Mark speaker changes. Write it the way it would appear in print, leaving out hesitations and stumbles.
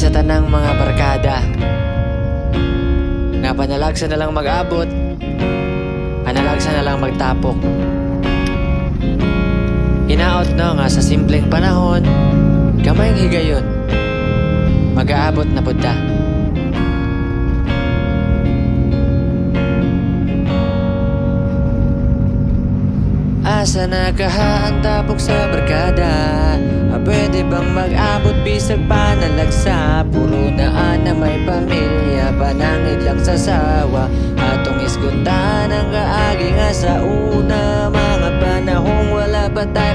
Speaker 1: sa tanang mga barkada nga panalagsa na lang mag-abot, panalagsa na lang magtapok. Hinaot no nga sa simpleng panahon, kamayng higayon, mag-aabot na budda. Asa na kaha ang tapok sa barkada? Pwede bang mag-abot bisag panalagsa? Puro naan na may pamilya, panangid lang sa sawa. Atong isguntan ang kaagi nga sa una, mga panahong wala pa tayo